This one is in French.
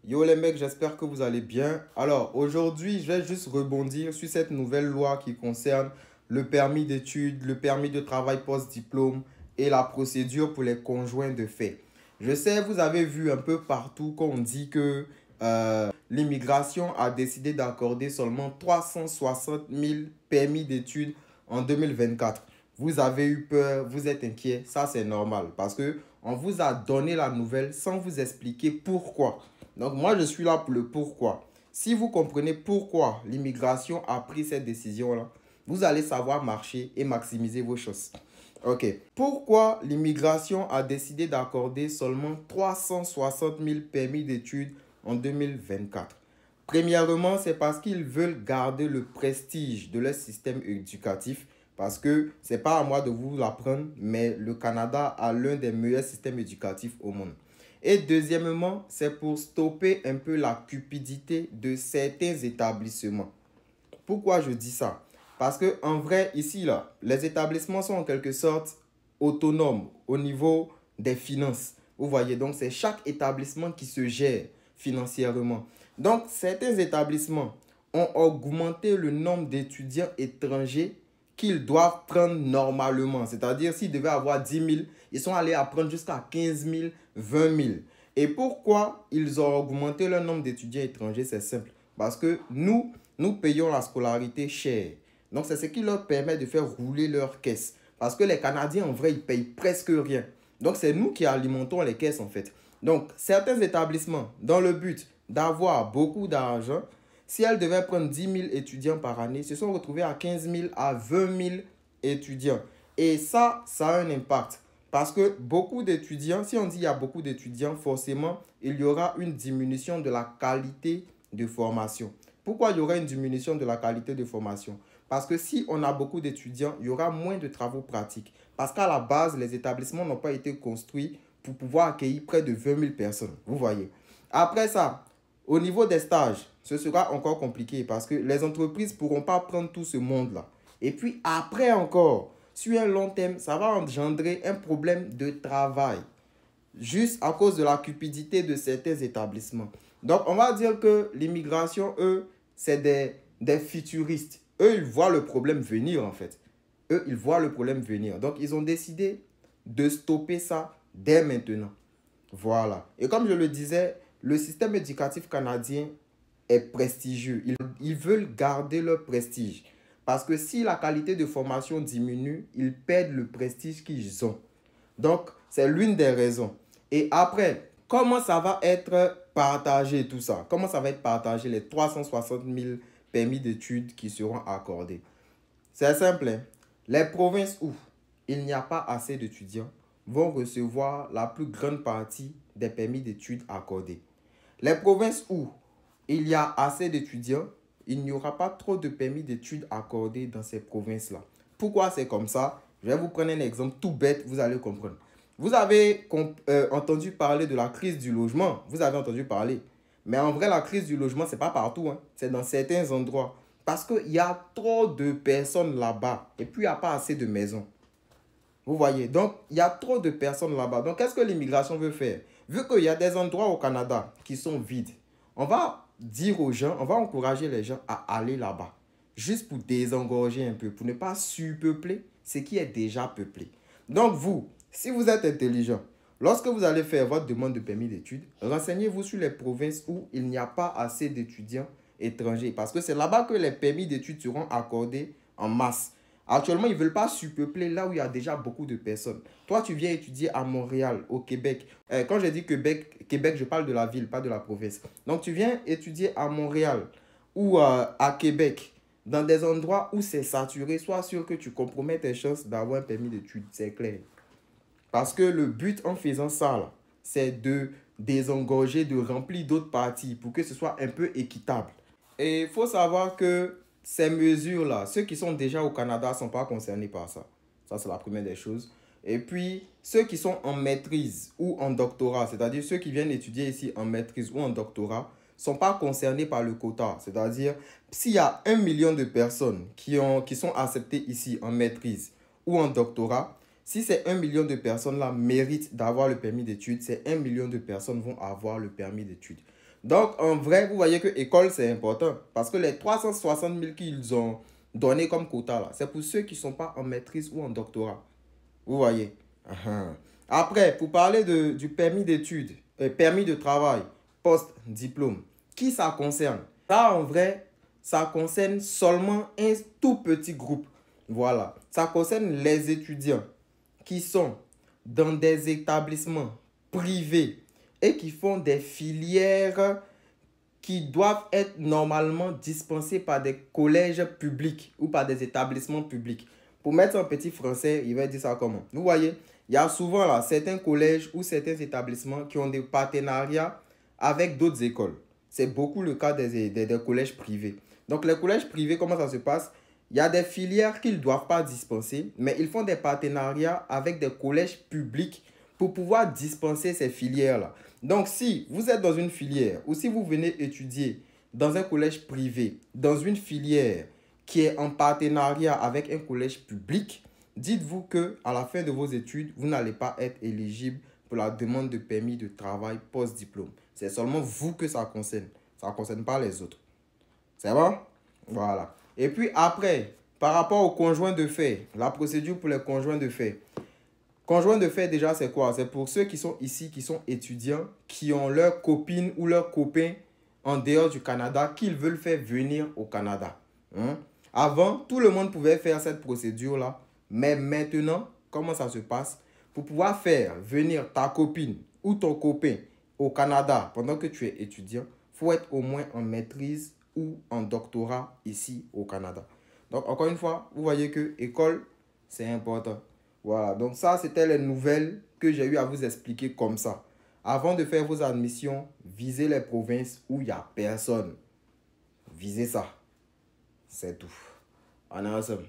Yo les mecs, j'espère que vous allez bien. Alors aujourd'hui, je vais juste rebondir sur cette nouvelle loi qui concerne le permis d'études, le permis de travail post-diplôme et la procédure pour les conjoints de fait. Je sais, vous avez vu un peu partout qu'on dit que l'immigration a décidé d'accorder seulement 360 000 permis d'études en 2024. Vous avez eu peur, vous êtes inquiet, ça c'est normal parce que on vous a donné la nouvelle sans vous expliquer pourquoi. Donc moi je suis là pour le pourquoi. Si vous comprenez pourquoi l'immigration a pris cette décision-là, vous allez savoir marcher et maximiser vos chances. Ok. Pourquoi l'immigration a décidé d'accorder seulement 360 000 permis d'études en 2024? Premièrement, c'est parce qu'ils veulent garder le prestige de leur système éducatif. Parce que ce n'est pas à moi de vous l'apprendre, mais le Canada a l'un des meilleurs systèmes éducatifs au monde. Et deuxièmement, c'est pour stopper un peu la cupidité de certains établissements. Pourquoi je dis ça? Parce que en vrai, ici, là, les établissements sont en quelque sorte autonomes au niveau des finances. Vous voyez, donc c'est chaque établissement qui se gère financièrement. Donc, certains établissements ont augmenté le nombre d'étudiants étrangers qu'ils doivent prendre normalement. C'est-à-dire, s'ils devaient avoir 10 000, ils sont allés à prendre jusqu'à 15 000, 20 000. Et pourquoi ils ont augmenté le nombre d'étudiants étrangers? C'est simple. Parce que nous payons la scolarité chère. Donc, c'est ce qui leur permet de faire rouler leur caisse. Parce que les Canadiens, en vrai, ils payent presque rien. Donc, c'est nous qui alimentons les caisses, en fait. Donc, certains établissements, dans le but d'avoir beaucoup d'argent, si elles devaient prendre 10 000 étudiants par année, se sont retrouvés à 15 000 à 20 000 étudiants. Et ça a un impact. Parce que beaucoup d'étudiants, si on dit il y a beaucoup d'étudiants, forcément, il y aura une diminution de la qualité de formation. Pourquoi il y aura une diminution de la qualité de formation? Parce que si on a beaucoup d'étudiants, il y aura moins de travaux pratiques. Parce qu'à la base, les établissements n'ont pas été construits pour pouvoir accueillir près de 20 000 personnes. Vous voyez. Après ça, au niveau des stages, ce sera encore compliqué parce que les entreprises ne pourront pas prendre tout ce monde-là. Et puis après encore, sur un long terme, ça va engendrer un problème de travail. Juste à cause de la cupidité de certains établissements. Donc, on va dire que l'immigration, eux, c'est des futuristes. Eux, ils voient le problème venir, en fait. Eux, ils voient le problème venir. Donc, ils ont décidé de stopper ça dès maintenant. Voilà. Et comme je le disais, le système éducatif canadien est prestigieux. Ils veulent garder leur prestige. Parce que si la qualité de formation diminue, ils perdent le prestige qu'ils ont. Donc, c'est l'une des raisons. Et après, comment ça va être partagé tout ça? Comment ça va être partagé les 360 000 permis d'études qui seront accordés? C'est simple, hein? Les provinces où il n'y a pas assez d'étudiants vont recevoir la plus grande partie des permis d'études accordés. Les provinces où il y a assez d'étudiants, il n'y aura pas trop de permis d'études accordés dans ces provinces-là. Pourquoi c'est comme ça? Je vais vous prendre un exemple tout bête, vous allez comprendre. Vous avez entendu parler de la crise du logement. Vous avez entendu parler. Mais en vrai, la crise du logement, ce n'est pas partout, hein. C'est dans certains endroits. Parce qu'il y a trop de personnes là-bas. Et puis, il n'y a pas assez de maisons. Vous voyez, donc il y a trop de personnes là-bas. Donc, qu'est-ce que l'immigration veut faire? Vu qu'il y a des endroits au Canada qui sont vides, on va dire aux gens, on va encourager les gens à aller là-bas. Juste pour désengorger un peu, pour ne pas surpeupler ce qui est déjà peuplé. Donc, vous, si vous êtes intelligent, lorsque vous allez faire votre demande de permis d'études, renseignez-vous sur les provinces où il n'y a pas assez d'étudiants étrangers. Parce que c'est là-bas que les permis d'études seront accordés en masse. Actuellement, ils ne veulent pas surpeupler là où il y a déjà beaucoup de personnes. Toi, tu viens étudier à Montréal, au Québec. Quand je dis Québec, je parle de la ville, pas de la province. Donc, tu viens étudier à Montréal ou à Québec, dans des endroits où c'est saturé. Sois sûr que tu compromets tes chances d'avoir un permis d'études, c'est clair. Parce que le but en faisant ça, c'est de désengorger, de remplir d'autres parties pour que ce soit un peu équitable. Et il faut savoir que ces mesures-là, ceux qui sont déjà au Canada ne sont pas concernés par ça. Ça, c'est la première des choses. Et puis, ceux qui sont en maîtrise ou en doctorat, c'est-à-dire ceux qui viennent étudier ici en maîtrise ou en doctorat, ne sont pas concernés par le quota. C'est-à-dire, s'il y a 1 million de personnes qui sont acceptées ici en maîtrise ou en doctorat, si ces 1 million de personnes-là méritent d'avoir le permis d'études, ces 1 million de personnes vont avoir le permis d'études. Donc, en vrai, vous voyez que école, c'est important. Parce que les 360 000 qu'ils ont donné comme quota, là, c'est pour ceux qui ne sont pas en maîtrise ou en doctorat. Vous voyez. Ah. Après, pour parler du permis d'études, permis de travail, post-diplôme, qui ça concerne? Ça, en vrai, ça concerne seulement un tout petit groupe. Voilà. Ça concerne les étudiants qui sont dans des établissements privés et qui font des filières qui doivent être normalement dispensées par des collèges publics ou par des établissements publics. Pour mettre en petit français, il va dire ça comment? Vous voyez, il y a souvent là certains collèges ou certains établissements qui ont des partenariats avec d'autres écoles. C'est beaucoup le cas des collèges privés. Donc les collèges privés, comment ça se passe? Il y a des filières qu'ils ne doivent pas dispenser, mais ils font des partenariats avec des collèges publics pour pouvoir dispenser ces filières-là. Donc, si vous êtes dans une filière ou si vous venez étudier dans un collège privé, dans une filière qui est en partenariat avec un collège public, dites-vous qu'à la fin de vos études, vous n'allez pas être éligible pour la demande de permis de travail post-diplôme. C'est seulement vous que ça concerne. Ça ne concerne pas les autres. C'est bon? Voilà. Et puis après, par rapport aux conjoints de fait, la procédure pour les conjoints de fait. Conjoint de fait, déjà, c'est quoi? C'est pour ceux qui sont ici, qui sont étudiants, qui ont leur copine ou leur copain en dehors du Canada, qu'ils veulent faire venir au Canada. Hein? Avant, tout le monde pouvait faire cette procédure-là. Mais maintenant, comment ça se passe? Pour pouvoir faire venir ta copine ou ton copain au Canada pendant que tu es étudiant, il faut être au moins en maîtrise ou en doctorat ici au Canada. Donc, encore une fois, vous voyez que école, c'est important. Voilà, donc ça, c'était les nouvelles que j'ai eu à vous expliquer comme ça. Avant de faire vos admissions, visez les provinces où il n'y a personne. Visez ça. C'est tout. On est ensemble.